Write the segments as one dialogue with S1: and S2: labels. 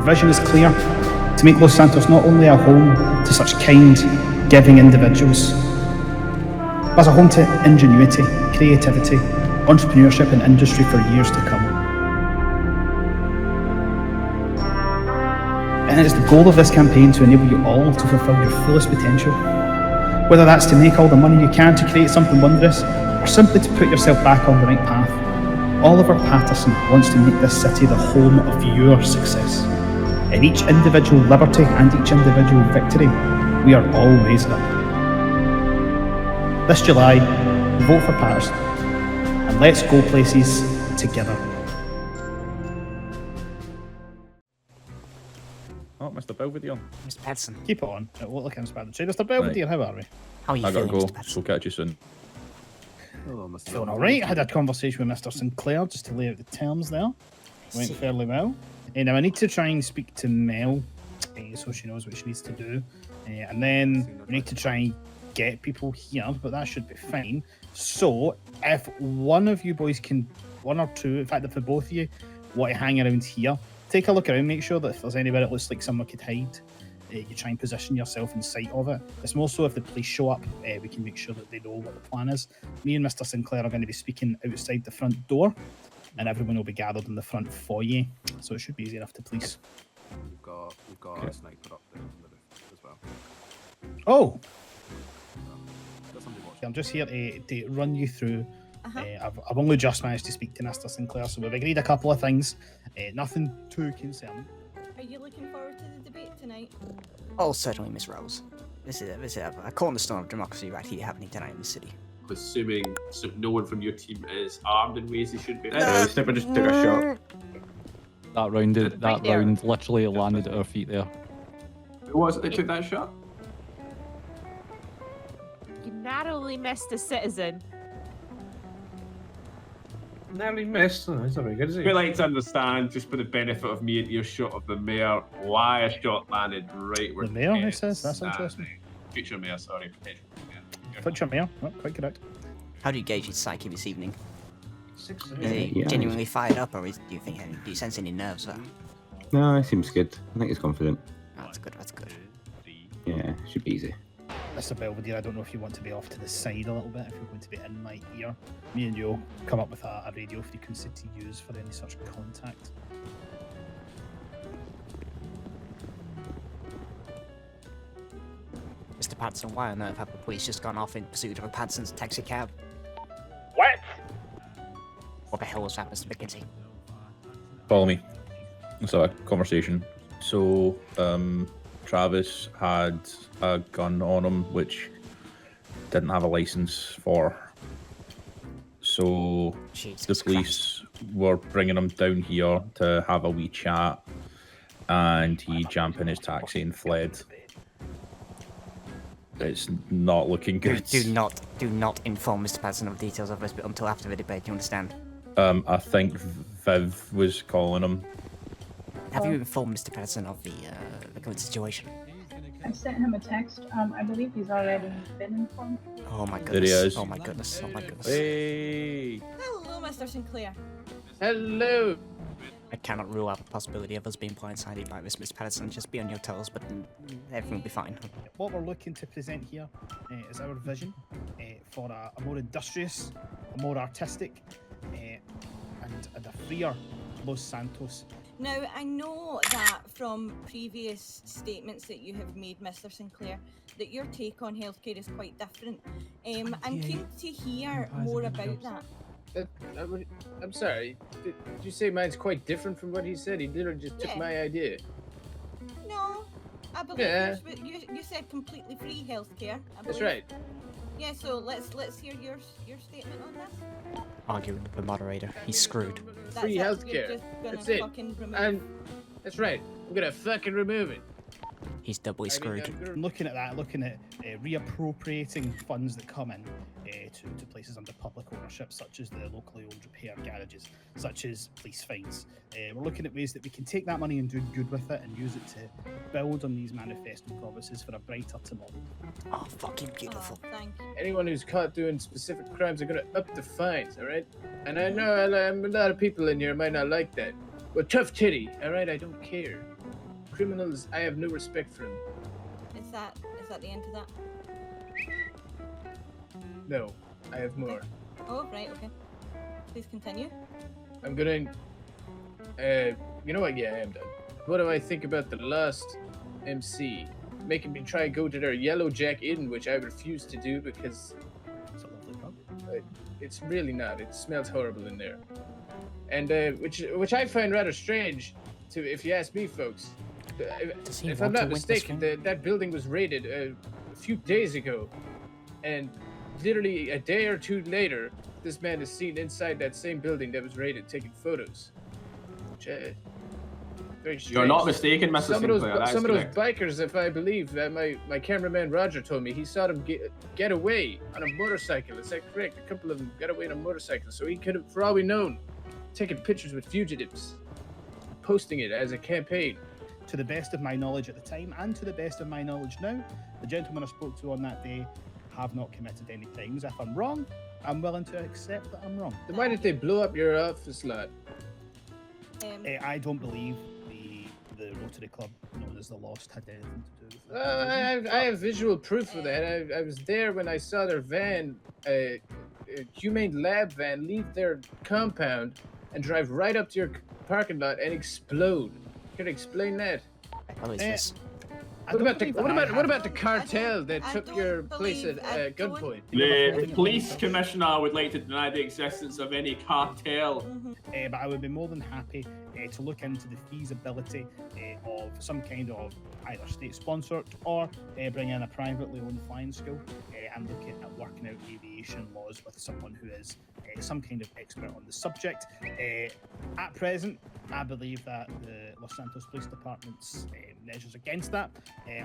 S1: vision is clear, to make Los Santos not only a home to such kind, giving individuals, but as a home to ingenuity, creativity, entrepreneurship and industry for years to come. And it is the goal of this campaign to enable you all to fulfill your fullest potential. Whether that's to make all the money you can to create something wondrous, or simply to put yourself back on the right path, Oliver Patterson wants to make this city the home of your success. In each individual liberty and each individual victory, we are all raised up. This July, vote for Patterson, and let's go places together.
S2: Oh, Mr. Belvedere.
S3: Mr. Patterson.
S1: Keep it on. It won't look inspired. Mr. Belvedere, how are we?
S3: How are you
S2: I gotta
S3: feeling,
S2: go,
S3: Mr. Patterson?
S2: so catch you soon.
S1: Feeling alright. I had a conversation with Mr. Sinclair just to lay out the terms there. Went fairly well. Now I need to try and speak to Mel so she knows what she needs to do. And then we need to try and get people here, but that should be fine. So if one of you boys can, one or two, in fact if the both of you want to hang around here, take a look around, make sure that if there's anywhere it looks like someone could hide, you try and position yourself in sight of it. It's more so if the police show up, we can make sure that they know what the plan is. Me and Mr. Sinclair are going to be speaking outside the front door, and everyone will be gathered in the front foyer, so it should be easy enough to police.
S4: We've got okay. A sniper up there as well.
S1: Oh! I'm just here to run you through. I've only just managed to speak to Mr. Sinclair, so we've agreed a couple of things. Nothing too concerning.
S5: Are you looking forward to the debate tonight?
S3: Oh, certainly, Miss Rose. This is a cornerstone of democracy right here happening tonight in the city.
S4: Assuming no one from your team is armed in ways they should be.
S2: Snipper just took a shot.
S6: That round literally landed at our feet there.
S4: Who was it that took that shot?
S5: You narrowly missed a citizen.
S7: Narrowly missed. Oh, that's not very good, is it?
S4: We'd like to understand, just for the benefit of me and earshot of the mayor, why a shot landed right where
S1: The mayor, he says? That's interesting.
S4: Future mayor, sorry. Potential mayor.
S1: Future mayor, quite correct.
S3: How do you gauge his psyche this evening? Is
S7: Yeah.
S3: he genuinely fired up, or do you sense any nerves there?
S8: No, it seems good. I think he's confident.
S3: Oh, that's good, that's good.
S8: Yeah, should be easy.
S1: Mr. Belvedere, I don't know if you want to be off to the side a little bit, if you're going to be in my ear. Me and you'll come up with a radio frequency to use for any such contact.
S3: Mr. Patterson, why on earth have the police just gone off in pursuit of a Patterson's taxi cab?
S1: What?
S3: What the hell was that, Mr. McKinsey?
S2: Follow me. Let's have a conversation. So, Travis had a gun on him, which didn't have a license for. So,
S3: Jesus
S2: the police were bringing him down here to have a wee chat, and he jumped in his taxi and fled. It's not looking good.
S3: Do not inform Mr. Patterson of details of this until after the debate, you understand?
S2: I think Viv was calling him.
S3: Have you informed Mr. Patterson of the current situation?
S9: I sent him a text. I believe he's already been informed.
S3: Oh my goodness.
S2: There he is.
S3: Oh my goodness. Oh my goodness.
S2: Hey!
S5: Hello, Mr. Sinclair.
S7: Hello.
S3: I cannot rule out the possibility of us being blindsided by this, Mr. Patterson. Just be on your toes, but everything will be fine.
S1: What we're looking to present here is our vision for a more industrious, a more artistic, and a freer Los Santos.
S5: Now, I know that from previous statements that you have made, Mr. Sinclair, that your take on healthcare is quite different. I'm keen to hear more about that.
S7: I'm sorry. Did you say mine's quite different from what he said? He literally just took my idea.
S5: No, I believe you said completely free healthcare.
S7: That's right.
S5: Yeah, so let's hear your statement on this.
S3: Arguing with the moderator. He's screwed.
S7: Free healthcare. That's it. And that's right. We're gonna fucking remove it.
S3: He's doubly screwed.
S1: Looking at that, looking at reappropriating funds that come in to places under public ownership, such as the locally owned repair garages, such as police fines. We're looking at ways that we can take that money and do good with it and use it to build on these manifesto promises for a brighter tomorrow.
S3: Oh, fucking beautiful.
S5: Oh, thank you.
S7: Anyone who's caught doing specific crimes are gonna up the fines, alright? And I know a lot of people in here might not like that. But tough titty, alright? I don't care. criminals, I have no respect for them.
S5: Is that the end of that?
S7: No, I have more.
S5: Oh, right, okay. Please continue.
S7: I'm gonna. You know what? Yeah, I am done. What do I think about the last MC making me try and go to their Yellow Jack Inn, which I refuse to do because
S1: It's a lovely pub.
S7: it's really not. It smells horrible in there, and which I find rather strange. If you ask me, folks.
S3: Does he
S7: If I'm
S3: want to
S7: not
S3: win
S7: mistaken,
S3: this game?
S7: that building was raided a few days ago, and literally a day or two later, this man is seen inside that same building that was raided, taking photos. Which, very strange.
S4: You're not mistaken, Mr.
S7: Some of those,
S4: Sinclair. That is
S7: some of those
S4: correct.
S7: bikers, if I believe, my cameraman Roger told me he saw them get away on a motorcycle. Is that correct? A couple of them got away on a motorcycle, so he could have, for all we know, taken pictures with fugitives, posting it as a campaign.
S1: To the best of my knowledge at the time, and to the best of my knowledge now, the gentleman I spoke to on that day have not committed any crimes. If I'm wrong, I'm willing to accept that I'm wrong.
S7: Then why did they blow up your office lot?
S1: I don't believe the Rotary Club, known as the Lost, had anything to do with it.
S7: I have visual proof of that. I was there when I saw their van, a humane lab van, leave their compound and drive right up to your parking lot and explode. Can you explain that?
S3: What is this?
S1: I
S7: What
S1: don't
S7: about the
S1: believe that
S7: what
S1: I
S7: about the cartel that
S5: I
S7: took
S5: don't
S7: your place
S5: believe- I
S7: at
S5: don't-
S7: gunpoint?
S4: The police commissioner would like to deny the existence of any cartel.
S1: but I would be more than happy to look into the feasibility of some kind of either state-sponsored or bring in a privately owned flying school and looking at working out aviation laws with someone who is some kind of expert on the subject. At present, I believe that the Los Santos Police Department's measures against that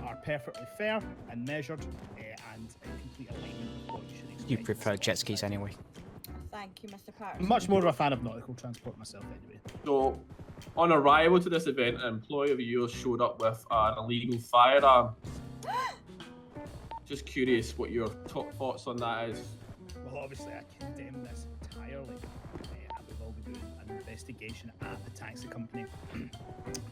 S1: are perfectly fair and measured and in complete alignment with what you should expect.
S3: You prefer jet skis anyway.
S5: Thank you, Mr. Patterson.
S1: Much more of a fan of nautical transport myself, anyway.
S4: So, on arrival to this event, an employee of yours showed up with an illegal firearm. Just curious what your top thoughts on that is.
S1: Well, obviously, I condemn this entirely, and we will be doing an investigation at the taxi company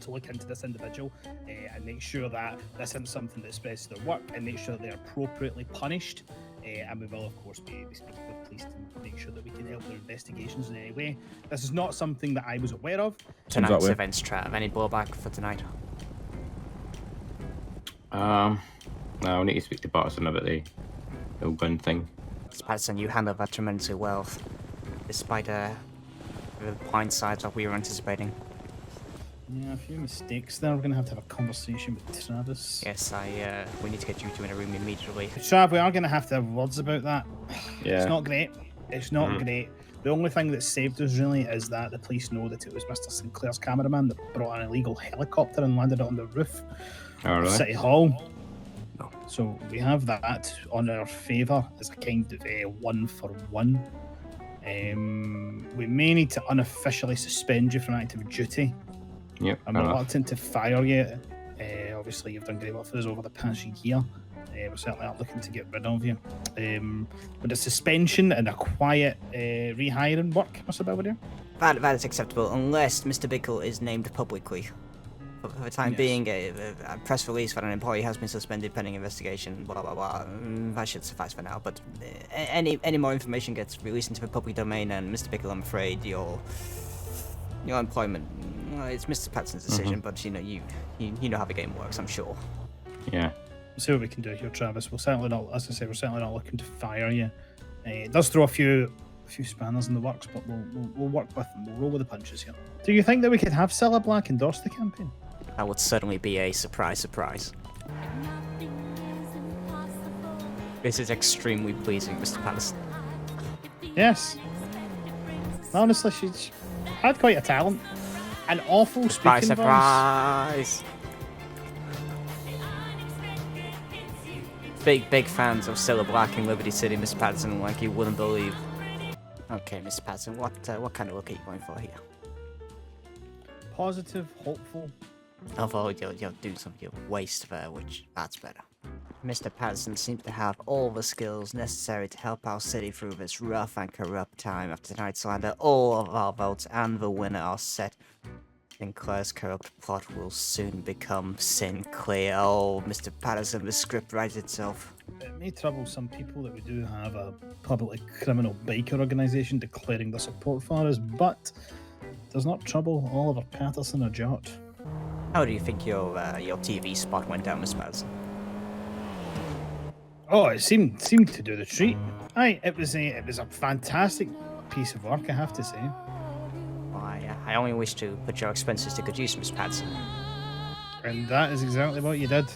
S1: to look into this individual and make sure that this isn't something that spreads their work and make sure that they're appropriately punished. And we will, of course, be speaking with police to make sure that we can help their investigations in any way. This is not something that I was aware of.
S3: Tonight's
S2: way.
S3: events, Trav. Any blowback for tonight?
S8: No, I need to speak to Patterson about the whole gun thing.
S3: Mr. Patterson, you handled that tremendously well, despite the blindsides that we were anticipating.
S1: Yeah, a few mistakes there. We're going to have a conversation with Travis.
S3: Yes, we need to get you two in a room immediately.
S1: Trav, we are going to have words about that.
S8: Yeah.
S1: It's not great. It's not great. The only thing that saved us really is that the police know that it was Mr. Sinclair's cameraman that brought an illegal helicopter and landed it on the roof
S8: Oh,
S1: of
S8: really?
S1: City Hall. So we have that on our favour as a kind of 1-for-1. We may need to unofficially suspend you from active duty.
S8: Yep.
S1: I'm
S8: fair enough.
S1: reluctant to fire you. Obviously, you've done great work for us over the past year. We certainly aren't looking to get rid of you. But a suspension and a quiet rehiring work, Mr. Belvedere?
S3: That is acceptable, unless Mr. Bickle is named publicly. For the time
S1: Yes.
S3: being, a press release that an employee has been suspended pending investigation, blah blah blah. That should suffice for now. But any more information gets released into the public domain, and Mr. Bickle, I'm afraid your employment, it's Mr. Patterson's decision. But you know how the game works, I'm sure.
S8: Yeah.
S1: We'll see what we can do here, Travis. We're certainly not, as I say, we're certainly not looking to fire you. It does throw a few spanners in the works, but we'll work with them. We'll roll with the punches here. Do you think that we could have Cilla Black endorse the campaign?
S3: That would certainly be a surprise. This is extremely pleasing, Mr. Patterson.
S1: Yes. Honestly, she's had quite a talent. An awful
S3: Surprise,
S1: speaking voice.
S3: surprise! Big fans of Cilla Black in Liberty City, Mr. Patterson, like you wouldn't believe. Okay, Mr. Patterson, what kind of look are you going for here?
S1: Positive, hopeful.
S3: Although you're doing some waste there, which that's better. Mr. Patterson seems to have all the skills necessary to help our city through this rough and corrupt time. After tonight's slander, all of our votes and the winner are set. Sinclair's corrupt plot will soon become Sinclair. Oh, Mr. Patterson, the script writes itself.
S1: It may trouble some people that we do have a public criminal biker organisation declaring their support for us, but it does not trouble Oliver Patterson a jot.
S3: How do you think your TV spot went down, Mr. Patterson?
S1: Oh, it seemed to do the treat. Aye, it was a fantastic piece of work, I have to say.
S3: I only wish to put your expenses to good use, Mr. Patterson.
S1: And that is exactly what you did.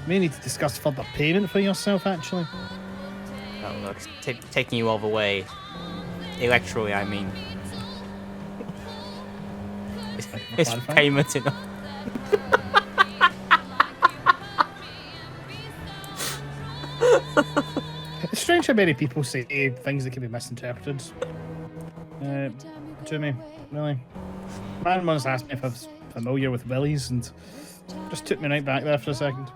S1: May need to discuss further payment for yourself, actually.
S3: Oh, look, taking you all the way. Electorally, I mean. Is payment enough?
S1: It's strange how many people say things that can be misinterpreted. To me, really. Man once asked me if I was familiar with willies, and just took me right back there for a second.